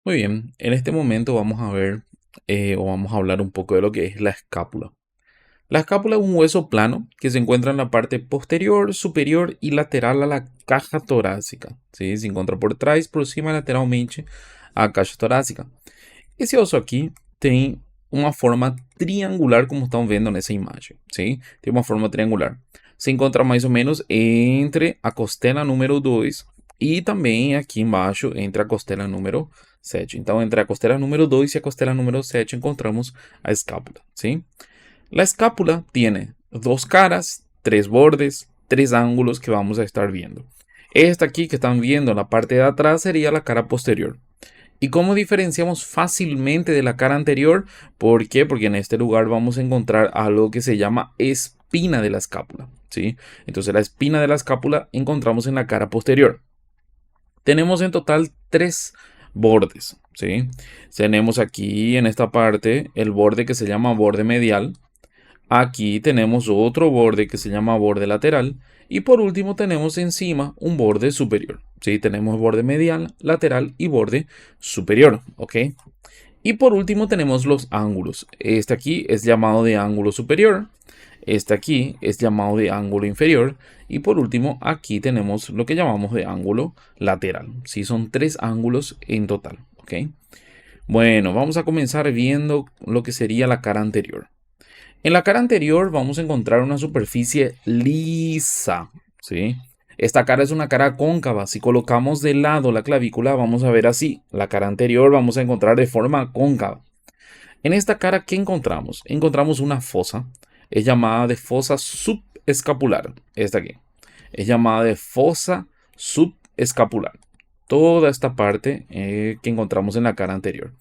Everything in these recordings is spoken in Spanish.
Muy bien, en este momento vamos a ver o vamos a hablar un poco de lo que es la escápula. La escápula es un hueso plano que se encuentra en la parte posterior, superior y lateral a la caja torácica. ¿Sí? Se encuentra por trás, por cima, lateralmente a caixa torácica. Esse osso aqui tem uma forma triangular, como estão vendo nessa imagem. ¿Sí? Tem uma forma triangular. Se encontra mais ou menos entre a costela número 2 e também aqui embaixo entre a costela número 7. Então, entre a costela número 2 e a costela número 7 encontramos a escápula. ¿Sí? La escápula tiene dos caras, tres bordes, tres ángulos que vamos a estar viendo. Esta aquí que están viendo en la parte de atrás sería la cara posterior. ¿Y cómo diferenciamos fácilmente de la cara anterior? ¿Por qué? Porque en este lugar vamos a encontrar algo que se llama espina de la escápula. ¿Sí? Entonces la espina de la escápula encontramos en la cara posterior. Tenemos en total tres bordes. ¿Sí? Tenemos aquí en esta parte el borde que se llama borde medial. Aquí tenemos otro borde que se llama borde lateral. Y por último tenemos encima un borde superior. ¿Sí? Tenemos borde medial, lateral y borde superior. ¿Ok? Y por último tenemos los ángulos. Este aquí es llamado de ángulo superior. Este aquí es llamado de ángulo inferior. Y por último aquí tenemos lo que llamamos de ángulo lateral. ¿Sí? Son tres ángulos en total. ¿Ok? Bueno, vamos a comenzar viendo lo que sería la cara anterior. En la cara anterior vamos a encontrar una superficie lisa, ¿sí? Esta cara es una cara cóncava. Si colocamos de lado la clavícula, vamos a ver así. La cara anterior vamos a encontrar de forma cóncava. En esta cara, ¿qué encontramos? Encontramos una fosa. Es llamada de fosa subescapular. Esta aquí. Es llamada de fosa subescapular. Toda esta parte que encontramos en la cara anterior.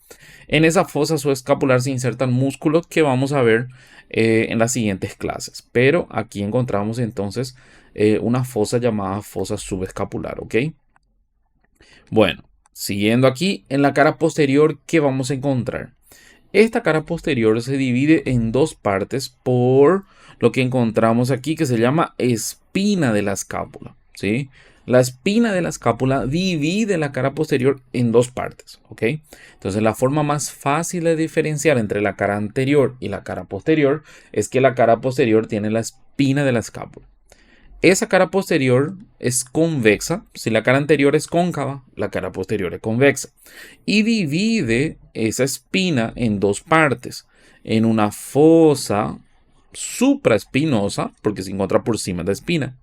En esa fosa subescapular se insertan músculos que vamos a ver en las siguientes clases. Pero aquí encontramos entonces una fosa llamada fosa subescapular, ¿ok? Bueno, siguiendo aquí, en la cara posterior, ¿qué vamos a encontrar? Esta cara posterior se divide en dos partes por lo que encontramos aquí que se llama espina de la escápula, ¿sí? La espina de la escápula divide la cara posterior en dos partes, ¿ok? Entonces la forma más fácil de diferenciar entre la cara anterior y la cara posterior es que la cara posterior tiene la espina de la escápula. Esa cara posterior es convexa. Si la cara anterior es cóncava, la cara posterior es convexa. Y divide esa espina en dos partes. En una fosa supraespinosa, porque se encuentra por encima de la espina.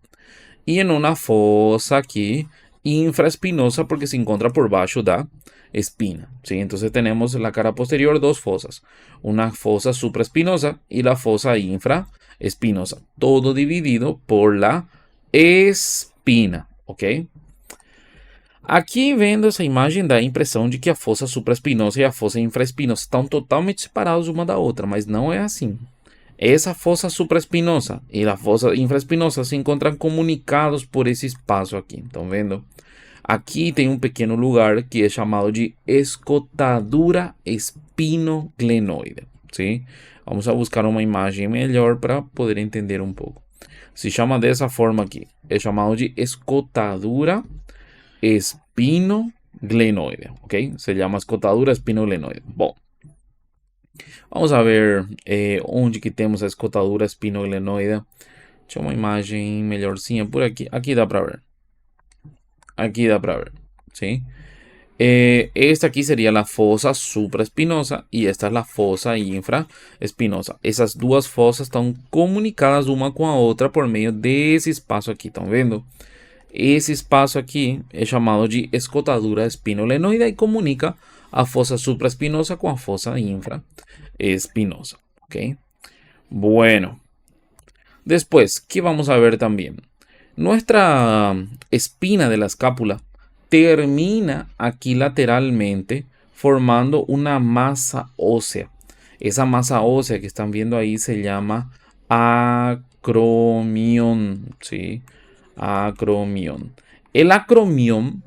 Y en una fosa aquí infraespinosa, porque se encuentra por baixo da espina. ¿Sí? Entonces tenemos en la cara posterior dos fosas. Una fosa supraespinosa y la fosa infraespinosa. Todo dividido por la espina. ¿Ok? Aqui, vendo essa imagem, dá a impressão de que a fossa supraespinosa e a fossa infraespinosa estão totalmente separadas uma da outra, mas não é assim. Essa fossa supraespinosa e a fossa infraespinosa se encontram comunicados por esse espaço aqui. Estão vendo? Aqui tem um pequeno lugar que é chamado de escotadura espinoglenoide. ¿Sí? Vamos a buscar uma imagem melhor para poder entender um pouco. Se chama dessa forma aqui. É chamado de escotadura espinoglenoide. ¿Ok? Se llama escotadura espinoglenoide. Bom. Vamos a ver onde que temos a escotadura espinoglenoide. Deixa uma imagem melhorzinha por aqui. Aqui dá para ver. Aquí da para ver. ¿Sí? Esta aquí sería la fosa supraespinosa y esta es la fosa infraespinosa. Esas duas fosas estão comunicadas uma com a outra por meio desse espaço aqui. Estão vendo? Esse espaço aqui é chamado de escotadura espinoglenoide e comunica a fosa supraespinosa com a fosa infraespinosa. ¿Ok? Bueno. Después, ¿qué vamos a ver también? Nuestra espina de la escápula termina aquí lateralmente formando una masa ósea. Esa masa ósea que están viendo ahí se llama acromión, ¿sí? Acromión. El acromión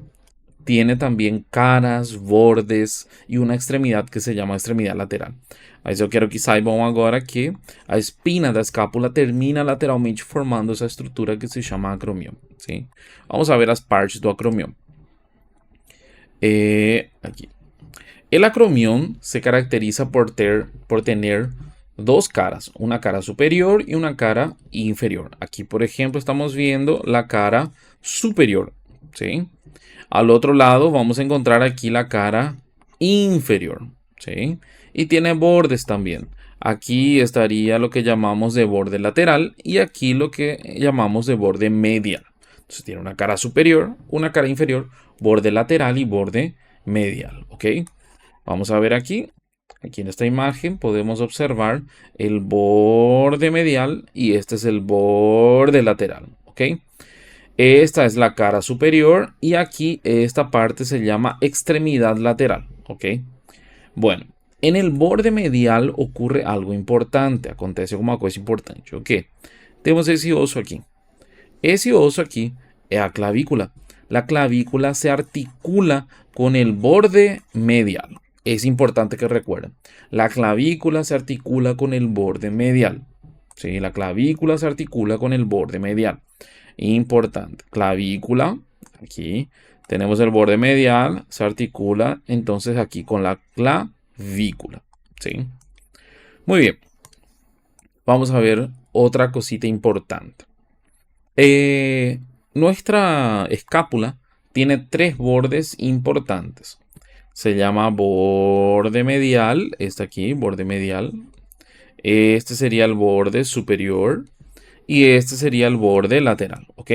tiene también caras, bordes e uma extremidade que se llama extremidade lateral. Mas eu quero que saibam agora que a espina da escápula termina lateralmente formando essa estrutura que se chama acromion. ¿Sí? Vamos a ver as partes do acromion. Aqui. El acromión se caracteriza por tener dos caras, una cara superior y una cara inferior. Aquí, por ejemplo, estamos viendo la cara superior, ¿sí? Al otro lado vamos a encontrar aquí la cara inferior, ¿sí? Y tiene bordes también. Aquí estaría lo que llamamos de borde lateral y aquí lo que llamamos de borde medial. Entonces tiene una cara superior, una cara inferior, borde lateral y borde medial, ¿ok? Vamos a ver aquí. Aquí en esta imagen podemos observar el borde medial y este es el borde lateral, ¿ok? Esta es la cara superior y aquí esta parte se llama extremidad lateral, ¿ok? Bueno, en el borde medial ocurre algo importante, acontece como algo importante, ¿ok? Tenemos ese oso aquí. Ese oso aquí es la clavícula. La clavícula se articula con el borde medial. Es importante que recuerden. La clavícula se articula con el borde medial. ¿Sí? La clavícula se articula con el borde medial. Importante. Clavícula. Aquí tenemos el borde medial. Se articula entonces aquí con la clavícula. ¿Sí? Muy bien. Vamos a ver otra cosita importante. Nuestra escápula tiene tres bordes importantes. Se llama borde medial, este aquí, borde medial. Este sería el borde superior y este sería el borde lateral, ¿ok?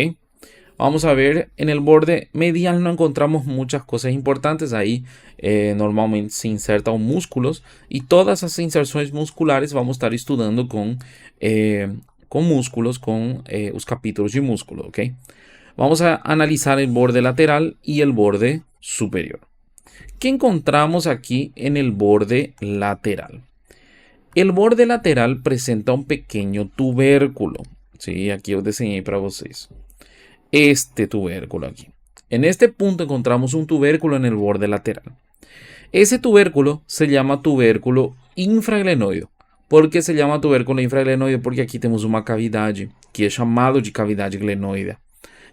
Vamos a ver, en el borde medial no encontramos muchas cosas importantes. Ahí normalmente se insertan músculos y todas esas inserciones musculares vamos a estar estudiando con músculos, con los capítulos de músculo, ¿ok? Vamos a analizar el borde lateral y el borde superior. ¿Qué encontramos aquí en el borde lateral? El borde lateral presenta un pequeño tubérculo. Sí, aquí os diseñé para ustedes. Este tubérculo aquí. En este punto encontramos un tubérculo en el borde lateral. Ese tubérculo se llama tubérculo infraglenoide. ¿Por qué se llama tubérculo infraglenoide? Porque aquí tenemos una cavidad que es llamado de cavidad glenoide.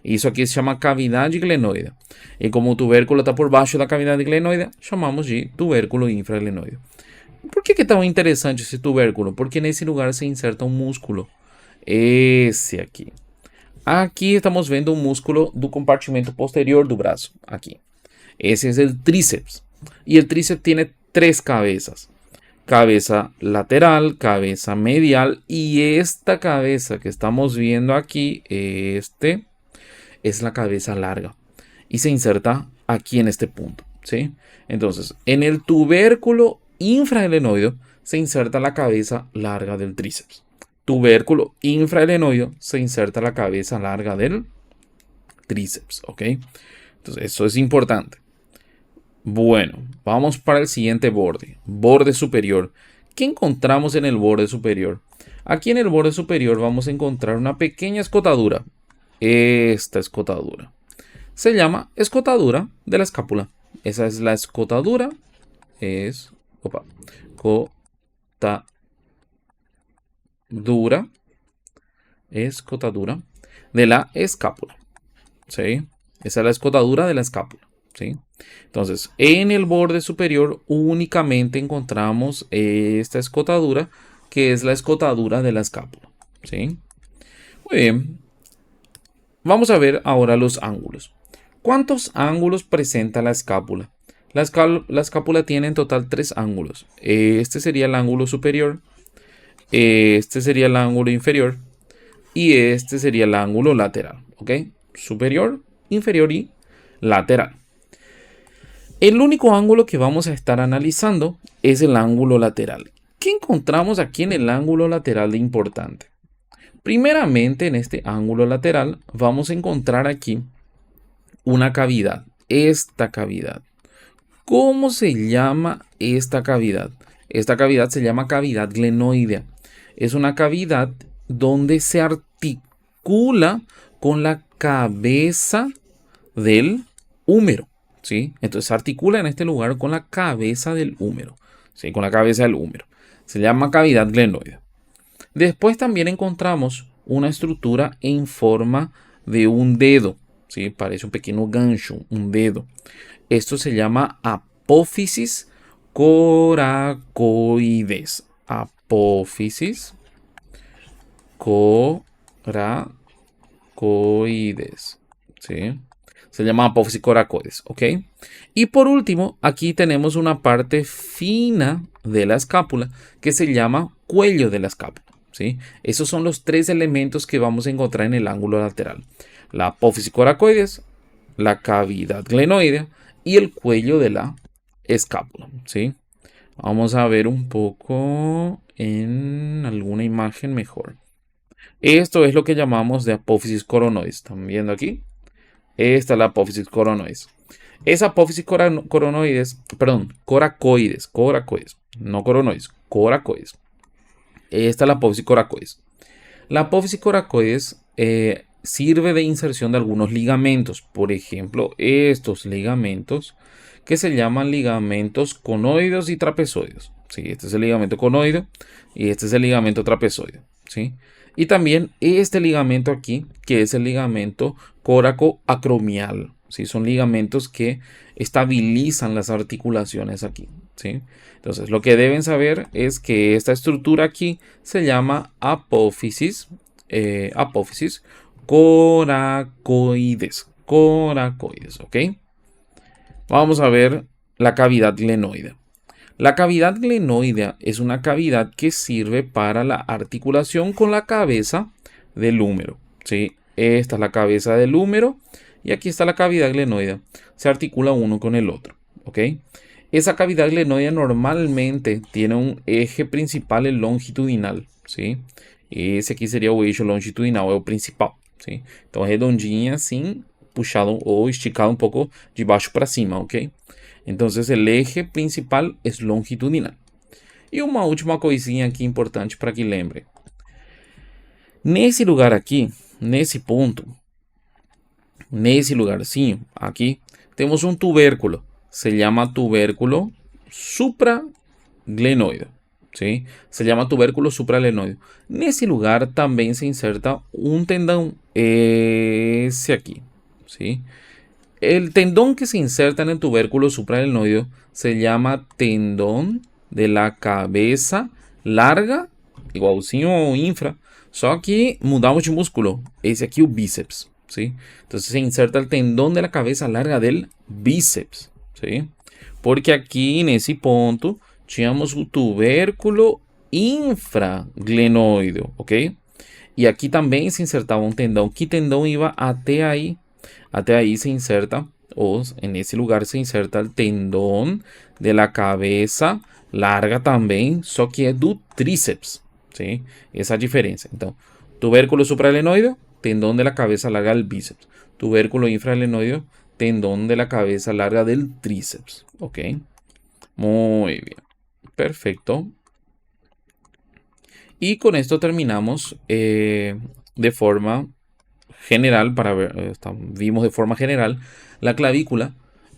Isso aqui se chama cavidade glenoide. E como o tubérculo está por baixo da cavidade glenoide, chamamos de tubérculo infraglenoide. Por que é tão interessante esse tubérculo? Porque nesse lugar se inserta um músculo. Esse aqui. Aqui estamos vendo um músculo do compartimento posterior do braço. Aqui. Esse é o tríceps. E o tríceps tem três cabeças. Cabeza lateral, cabeza medial y esta cabeza que estamos viendo aquí, es la cabeza larga y se inserta aquí en este punto, ¿sí? Entonces, en el tubérculo infraglenoide se inserta la cabeza larga del tríceps. Tubérculo infraglenoide se inserta la cabeza larga del tríceps, ¿ok? Entonces, eso es importante. Bueno, vamos para el siguiente borde, borde superior. ¿Qué encontramos en el borde superior? Aquí en el borde superior vamos a encontrar una pequeña escotadura. Esta escotadura se llama escotadura de la escápula. Esa es la escotadura. Escotadura de la escápula. ¿Sí? Esa es la escotadura de la escápula. ¿Sí? Entonces, en el borde superior únicamente encontramos esta escotadura, que es la escotadura de la escápula. ¿Sí? Muy bien. Vamos a ver ahora los ángulos. ¿Cuántos ángulos presenta la escápula? La escápula tiene en total 3 ángulos. Este sería el ángulo superior, este sería el ángulo inferior y este sería el ángulo lateral. ¿Ok? Superior, inferior y lateral. El único ángulo que vamos a estar analizando es el ángulo lateral. ¿Qué encontramos aquí en el ángulo lateral de importante? Primeramente, en este ángulo lateral vamos a encontrar aquí una cavidad. Esta cavidad. ¿Cómo se llama esta cavidad? Esta cavidad se llama cavidad glenoidea. Es una cavidad donde se articula con la cabeza del húmero. ¿Sí? Entonces se articula en este lugar con la cabeza del húmero. ¿Sí? Con la cabeza del húmero. Se llama cavidad glenoidea. Después también encontramos una estructura en forma de un dedo. ¿Sí? Parece un pequeño gancho, un dedo. Esto se llama apófisis coracoides. Apófisis coracoides. ¿Sí? Se llama apófisis coracoides, ¿ok? Y por último, aquí tenemos una parte fina de la escápula que se llama cuello de la escápula, ¿sí? Esos son los tres elementos que vamos a encontrar en el ángulo lateral. La apófisis coracoides, la cavidad glenoidea y el cuello de la escápula, ¿sí? Vamos a ver un poco en alguna imagen mejor. Esto es lo que llamamos de apófisis coronoides. ¿Están viendo aquí? Esta es la apófisis coronoides. Esa apófisis coronoides, perdón, coracoides, no coronoides, coracoides. Esta es la apófisis coracoides. La apófisis coracoides sirve de inserción de algunos ligamentos. Por ejemplo, estos ligamentos que se llaman ligamentos conoides y trapezoides. ¿Sí? Este es el ligamento conoide y este es el ligamento trapezoide. ¿Sí? Y también este ligamento aquí, que es el ligamento coracoacromial. ¿Sí? Son ligamentos que estabilizan las articulaciones aquí. ¿Sí? Entonces, lo que deben saber es que esta estructura aquí se llama apófisis, apófisis coracoides. Coracoides, ¿ok? Vamos a ver la cavidad glenoidea. La cavidad glenoidea es una cavidad que sirve para la articulación con la cabeza del húmero. ¿Sí? Esta es la cabeza del húmero y aquí está la cavidad glenoidea. Se articula uno con el otro. ¿Ok? Esa cavidad glenoidea normalmente tiene un eje principal el longitudinal. ¿Sí? Esse aqui seria o eixo longitudinal, é o principal. ¿Sí? Então, redondinha assim, puxado ou esticado um pouco de baixo para cima, ok? Entonces el eje principal es longitudinal. E uma última coisinha aqui importante para que lembre. Nesse lugar aqui, nesse ponto, nesse lugarzinho aqui, temos um tubérculo. Se llama tubérculo supraglenoide. ¿Sí? Se llama tubérculo supraglenoide. Nesse lugar também se inserta un tendón. Ese aquí. ¿Sí? El tendón que se inserta en el tubérculo supraglenoideo se llama tendón de la cabeza larga, igualzinho ao infra, só que mudamos de músculo. Esse aqui é o bíceps, ¿sí? Entonces se inserta el tendón de la cabeza larga del bíceps, ¿sí? Porque aqui nesse ponto tínhamos o tubérculo infraglenoideo, ¿ok? Y aquí también se insertaba un tendón. ¿Qué tendón iba até ahí? Até ahí se inserta, o en ese lugar se inserta el tendón de la cabeza larga también, só que es do tríceps, ¿sí? Esa diferencia. Entonces, tubérculo supraglenoideo, tendón de la cabeza larga del bíceps. Tubérculo infraglenoideo, tendón de la cabeza larga del tríceps, ¿ok? Muy bien. Perfecto. Y con esto terminamos de forma general, para ver, vimos de forma general la clavícula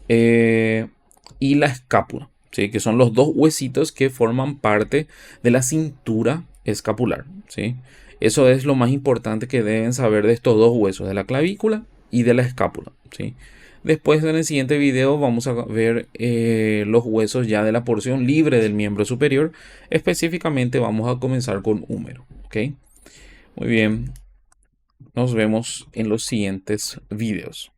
y la escápula, ¿sí? Que son los dos huesitos que forman parte de la cintura escapular, ¿sí? Eso es lo más importante que deben saber de estos dos huesos, de la clavícula y de la escápula, ¿sí? Después, en el siguiente video, vamos a ver los huesos ya de la porción libre del miembro superior. Específicamente vamos a comenzar con húmero, ¿ok? Muy bien. Nos vemos en los siguientes videos.